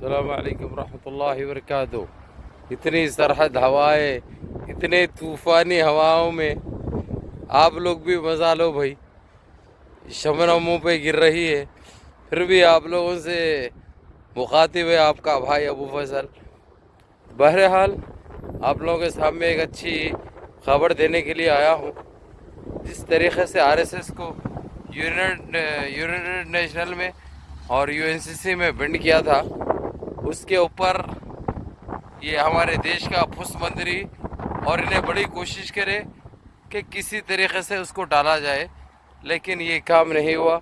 السلام علیکم ورحمۃ اللہ وبرکاتہ۔ اتنی سرحد ہوائیں، اتنے طوفانی ہواؤں میں آپ لوگ بھی مزہ لو بھائی۔ شبنم منہ پہ گر رہی ہے، پھر بھی آپ لوگوں سے مخاطب ہے آپ کا بھائی ابو فیصل۔ بہرحال آپ لوگوں کے سامنے ایک اچھی خبر دینے کے لیے آیا ہوں۔ جس طریقے سے RSS کو یونائیٹڈ نیشنل میں اور UNCC میں بینڈ کیا تھا، اس کے اوپر یہ ہمارے دیش کا پھس مندری اور انہیں بڑی کوشش کرے کہ کسی طریقے سے اس کو ڈالا جائے، لیکن یہ کام نہیں ہوا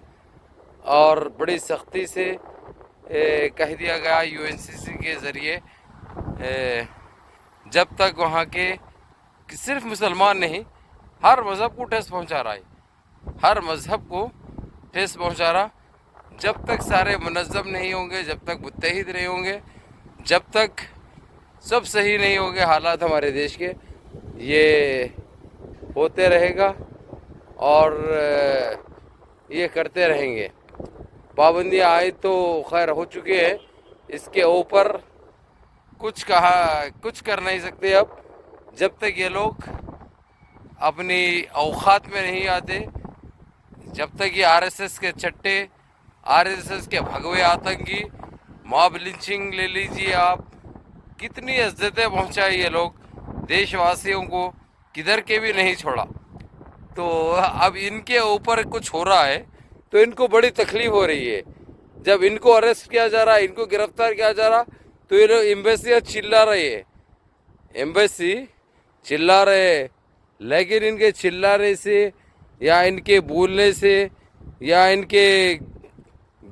اور بڑی سختی سے کہہ دیا گیا UNCC کے ذریعے جب تک وہاں کے صرف مسلمان نہیں، ہر مذہب کو ٹھیس پہنچا رہا ہے، ہر مذہب کو ٹھیس پہنچا رہا، جب تک سارے منظم نہیں ہوں گے، جب تک متحد نہیں ہوں گے، جب تک سب صحیح نہیں ہوں گے حالات ہمارے دیش کے، یہ ہوتے رہے گا اور یہ کرتے رہیں گے۔ پابندیاں آئی تو خیر ہو چکے ہیں، اس کے اوپر کچھ کر نہیں سکتے اب، جب تک یہ لوگ اپنی اوقات میں نہیں آتے، جب تک یہ RSS کے چٹے، RSS کے بھگوے آتنکی، ماب لنچنگ لے لیجیے آپ، کتنی عزتیں پہنچائی یہ لوگ دیش واسیوں کو، کدھر کے بھی نہیں چھوڑا۔ تو اب ان کے اوپر کچھ ہو رہا ہے تو ان کو بڑی تکلیف ہو رہی ہے۔ جب ان کو اریسٹ کیا جا رہا ہے، ان کو گرفتار کیا جا رہا، تو یہ لوگ ایمبیسیاں چلا رہی ہے، ایمبیسی چلا رہے ہیں، لیکن ان کے چلانے سے یا ان کے بولنے سے یا ان کے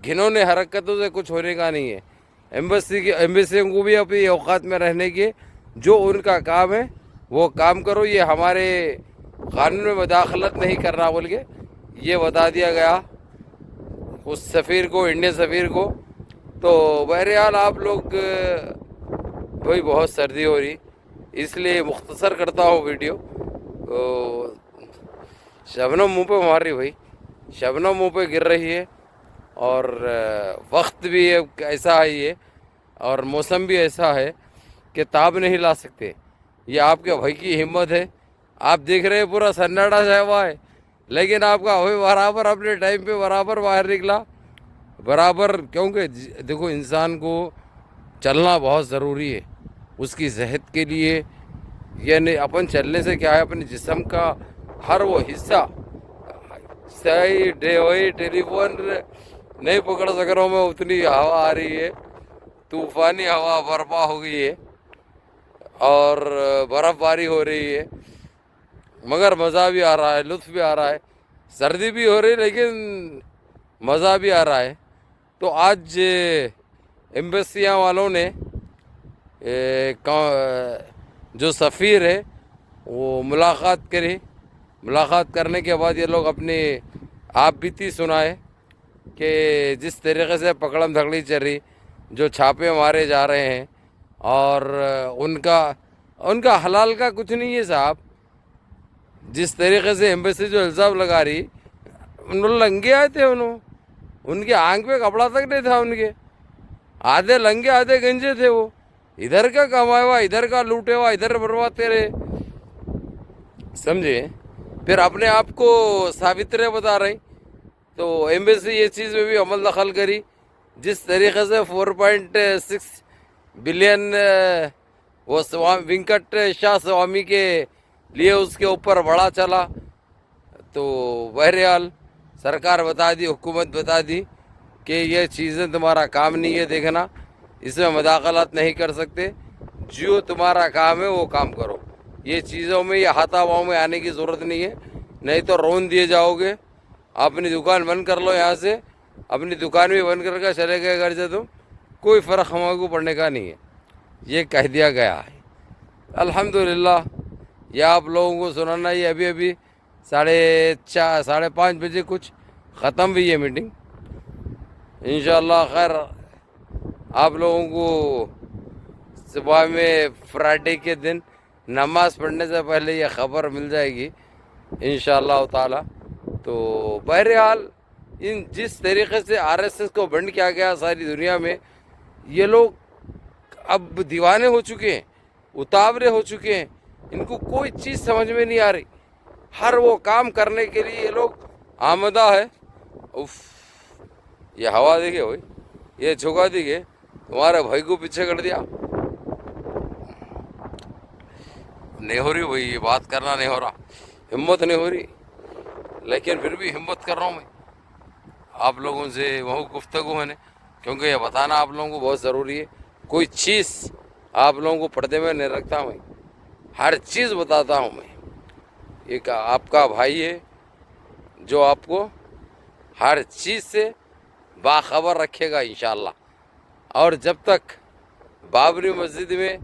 گھنونے حرکتوں سے کچھ ہونے کا نہیں ہے۔ ایمبیسیوں کو بھی اپنی اوقات میں رہنے کے، جو ان کا کام ہے وہ کام کرو، یہ ہمارے قانون میں مداخلت نہیں کر رہا بول کے یہ بتا دیا گیا اس سفیر کو، انڈین سفیر کو۔ تو بہرحال آپ لوگ بھائی بہت سردی ہو رہی، اس لیے مختصر کرتا ہوں ویڈیو۔ شبنم منہ پہ مار رہی بھائی، شبنم منہ پہ گر رہی ہے، اور وقت بھی ایسا ہے اور موسم بھی ایسا ہے کہ تاب نہیں لا سکتے۔ یہ آپ کے بھائی کی ہمت ہے، آپ دیکھ رہے ہیں پورا سناٹا چھایا ہوا ہے، لیکن آپ کا بھائی برابر اپنے ٹائم پہ برابر باہر نکلا، برابر، کیونکہ دیکھو انسان کو چلنا بہت ضروری ہے اس کی صحت کے لیے۔ یعنی اپن چلنے سے کیا ہے، اپنے جسم کا ہر وہ حصہ صحیح وہی ٹیلی فون نہیں پکڑ سک رہا ہوں میں، اتنی ہوا آ رہی ہے، طوفانی ہوا برپا ہو گئی ہے اور برف باری ہو رہی ہے، مگر مزہ بھی آ رہا ہے، لطف بھی آ رہا ہے، سردی بھی ہو رہی ہے لیکن مزہ بھی آ رہا ہے۔ تو آج ایمبیسیاں والوں نے جو سفیر ہے وہ ملاقات کری، ملاقات کرنے کے بعد یہ لوگ اپنی آپ بیتی سنائے کہ جس طریقے سے پکڑم دھکڑی چل رہی، جو چھاپے مارے جا رہے ہیں، اور ان کا حلال کا کچھ نہیں ہے صاحب۔ جس طریقے سے ایمبیسی جو الزام لگا رہی، انہوں لنگے آئے تھے، ان کے آنکھ پہ کپڑا تک نہیں تھا، ان کے آدھے لنگے آدھے گنجے تھے، وہ ادھر کا کمائے ہوا، ادھر کا لوٹے ہوا، ادھر برواتے رہے، سمجھے؟ پھر اپنے آپ کو ثابترے بتا رہی۔ تو ایمبیسی یہ چیز میں بھی عمل دخل کری، جس طریقے سے 4.6 بلین وہ وینکٹ شاہ سوامی کے لیے اس کے اوپر بڑا چلا۔ تو بہرحال سرکار بتا دی، حکومت بتا دی کہ یہ چیزیں تمہارا کام نہیں ہے دیکھنا، اس میں مداخلت نہیں کر سکتے، جو تمہارا کام ہے وہ کام کرو، یہ چیزوں میں، یہ ہاتھاپاؤں میں آنے کی ضرورت نہیں ہے، نہیں تو رون دیے جاؤ گے۔ اپنی دکان بند کر لو، یہاں سے اپنی دکان بھی بند کر کے چلے گئے گھر سے، تم کوئی فرق ہمارے کو پڑنے کا نہیں ہے، یہ کہہ دیا گیا ہے۔ الحمدللہ یہ آپ لوگوں کو سنانا ہی، ابھی 4:30 5:30 بجے کچھ ختم ہوئی ہے میٹنگ۔ انشاءاللہ خیر آپ لوگوں کو صبح میں فرائیڈے کے دن نماز پڑھنے سے پہلے یہ خبر مل جائے گی انشاءاللہ تعالی۔ تو بہرحال جس طریقے سے RSS کو بند کیا گیا ساری دنیا میں، یہ لوگ اب دیوانے ہو چکے ہیں، اتاورے ہو چکے ہیں، ان کو کوئی چیز سمجھ میں نہیں آ رہی. ہر وہ کام کرنے کے لیے یہ لوگ آمدہ ہے. اف، یہ ہوا دیکھے بھائی، یہ جھگا دیکھے، تمہارے بھائی کو پیچھے کر دیا. نہیں ہو رہی بھائی، یہ بات کرنا نہیں ہو رہا، ہمت نہیں ہو رہی، لیکن پھر بھی ہمت کر رہا ہوں میں آپ لوگوں سے وہ گفتگو ہے نا، کیونکہ یہ بتانا آپ لوگوں کو بہت ضروری ہے. کوئی چیز آپ لوگوں کو پردے میں نہیں رکھتا میں، ہر چیز بتاتا ہوں میں. ایک آپ کا بھائی ہے جو آپ کو ہر چیز سے باخبر رکھے گا انشاءاللہ. اور جب تک بابری مسجد میں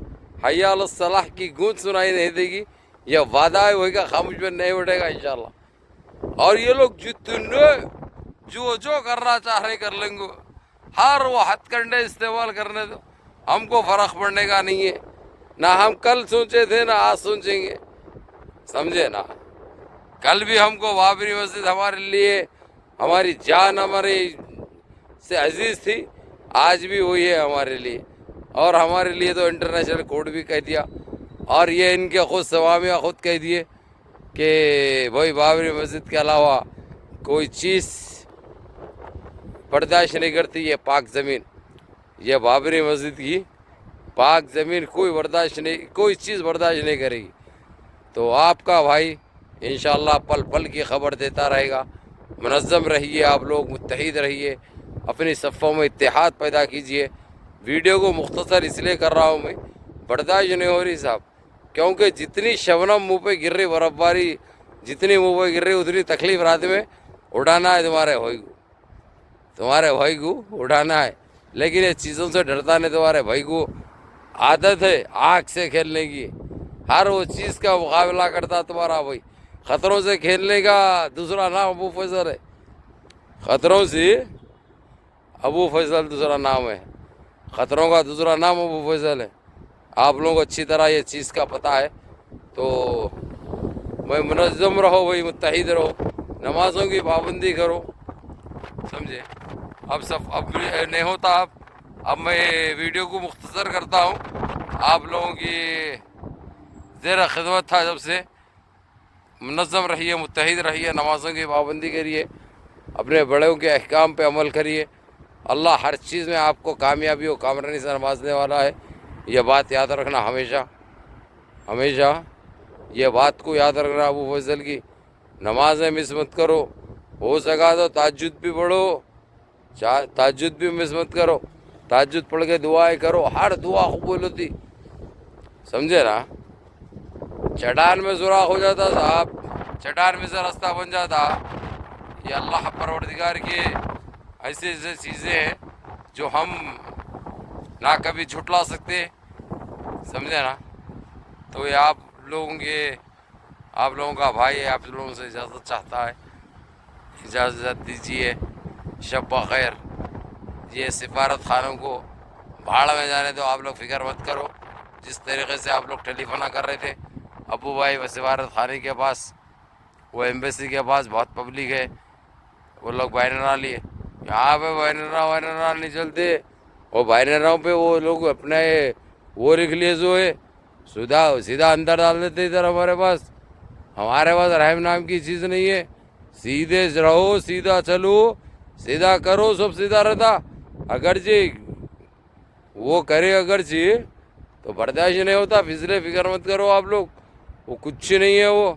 حی علی الصلاح کی گونج سنائی نہیں دے گی، یہ وعدہ ہے وہی کا خاموش میں نہیں اٹھے گا انشاءاللہ. اور یہ لوگ جتنے جو کرنا چاہ رہے کر لیں گے، ہر وہ ہتھ کنڈے استعمال کرنے دو، ہم کو فرق پڑنے کا نہیں ہے. نہ ہم کل سوچے تھے نہ آج سوچیں گے، سمجھے نا. کل بھی ہم کو بابری مسجد ہمارے لیے ہماری جان ہمارے سے عزیز تھی، آج بھی وہی ہے ہمارے لیے. اور ہمارے لیے تو انٹرنیشنل کورٹ بھی کہہ دیا، اور یہ ان کے خود سوامیہ خود کہہ دیے کہ بھائی بابری مسجد کے علاوہ کوئی چیز برداشت نہیں کرتی. یہ پاک زمین، یہ بابری مسجد کی پاک زمین کوئی برداشت نہیں، کوئی چیز برداشت نہیں کرے گی. تو آپ کا بھائی انشاءاللہ پل پل کی خبر دیتا رہے گا. منظم رہیے، آپ لوگ متحد رہیے، اپنی صفوں میں اتحاد پیدا کیجیے. ویڈیو کو مختصر اس لیے کر رہا ہوں میں، برداشت نہیں ہو رہی صاحب، کیونکہ جتنی شبنم منہ پہ گر رہی، برف باری جتنی منہ پہ گر رہی، اتنی تکلیف رات میں اٹھانا ہے تمہارے بھائی کو، تمہارے بھائی کو اٹھانا ہے. لیکن یہ چیزوں سے ڈرتا نہیں. تمہارے بھائی کو عادت ہے آگ سے کھیلنے کی، ہر وہ چیز کا مقابلہ کرتا تمہارا بھائی. خطروں سے کھیلنے کا دوسرا نام ابو فیصل ہے، خطروں سے ابو فیصل دوسرا نام ہے، خطروں کا دوسرا نام ابو فیصل ہے. آپ لوگوں کو اچھی طرح یہ چیز کا پتہ ہے. تو میں منظم رہو بھائی، متحد رہو، نمازوں کی پابندی کرو، سمجھے. اب نہیں ہوتا. اب میں ویڈیو کو مختصر کرتا ہوں. آپ لوگوں کی زیر خدمت تھا جب سے. منظم رہیے، متحد رہیے، نمازوں کی پابندی کریے، اپنے بڑوں کے احکام پہ عمل کریے. اللہ ہر چیز میں آپ کو کامیابی و کامرانی سے نوازنے والا ہے. یہ بات یاد رکھنا ہمیشہ، ہمیشہ یہ بات کو یاد رکھنا. ابو فضل کی نمازیں مس مت کرو، ہو سکا تو تہجد بھی پڑھو، تہجد بھی مس مت کرو، تہجد پڑھ کے دعائیں کرو، ہر دعا قبول ہوتی، سمجھے نا. چٹان میں سوراخ ہو جاتا صاحب، چٹان میں سے راستہ بن جاتا. یہ اللہ پروردگار کے ایسے ایسے چیزیں ہیں جو ہم نہ کبھی جھٹلا سکتے، سمجھے نا. تو یہ آپ لوگوں کا بھائی ہے، آپ لوگوں سے اجازت چاہتا ہے، اجازت دیجیے. شب بخیر. یہ سفارت خانوں کو بھاڑ میں جانے دو، آپ لوگ فکر مت کرو. جس طریقے سے آپ لوگ ٹیلی فون کر رہے تھے ابو بھائی، وہ سفارت خانے کے پاس، وہ ایمبیسی کے پاس بہت پبلک ہے، وہ لوگ بینرا لیے. یہاں پہ بینرا نہیں چلتے. وہ بینراؤں پہ وہ لوگ اپنے وہ لکھ لیے جو ہے سیدھا اندر ڈال دیتے. ادھر ہمارے پاس رحم نام کی چیز نہیں ہے. سیدھے رہو، سیدھا چلو، سیدھا کرو، سب سیدھا رہتا. اگرچہ وہ کرے، اگرچہ تو برداشت نہیں ہوتا. فضلے فکر مت کرو آپ لوگ، وہ کچھ نہیں ہے. وہ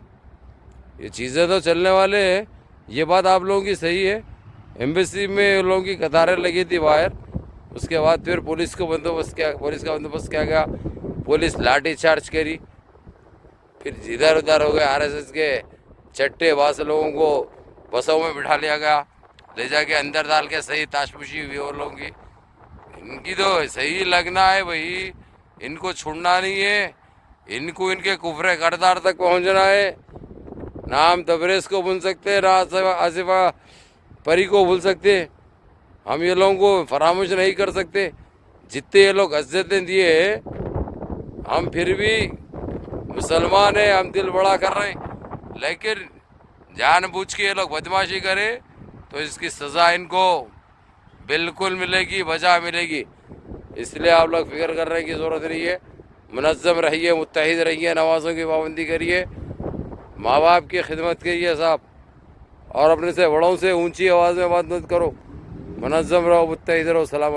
یہ چیزیں تو چلنے والے ہیں. یہ بات آپ لوگوں کی صحیح ہے. ایمبیسی میں ان لوگوں کی قطاریں لگی تھی باہر. اس کے بعد پھر پولیس کا بندوبست کیا گیا، پولیس لاٹھی چارج کری. پھر ادھر ادھر ہو گئے. RSS کے چٹے باز لوگوں کو بسوں میں بٹھا لیا گیا، لے جا کے اندر ڈال کے صحیح تاشپوشی ہوئی. وہ لوگوں کی، ان کی تو صحیح لگنا ہے بھائی، ان کو چھوڑنا نہیں ہے. ان کو ان کے کفر کردار تک پہنچنا ہے. نہ ہم تبریز کو بھول سکتے، نہ آصفہ پری کو بھول سکتے. ہم یہ لوگوں کو فراموش نہیں کر سکتے. جتنے یہ لوگ اذیتیں دیے ہیں، ہم پھر بھی مسلمان ہیں، ہم دل بڑا کر رہے ہیں. لیکن جان بوجھ کے یہ لوگ بدماشی کرے تو اس کی سزا ان کو بالکل ملے گی، بجا ملے گی. اس لیے آپ لوگ فکر کرنے کی ضرورت نہیں ہے. منظم رہیے، متحد رہیے، نمازوں کی پابندی کریے، ماں باپ کی خدمت کریے صاحب، اور اپنے سے بڑوں سے اونچی آواز میں بات مت کرو. منظم رہو، متحد رہو. سلام.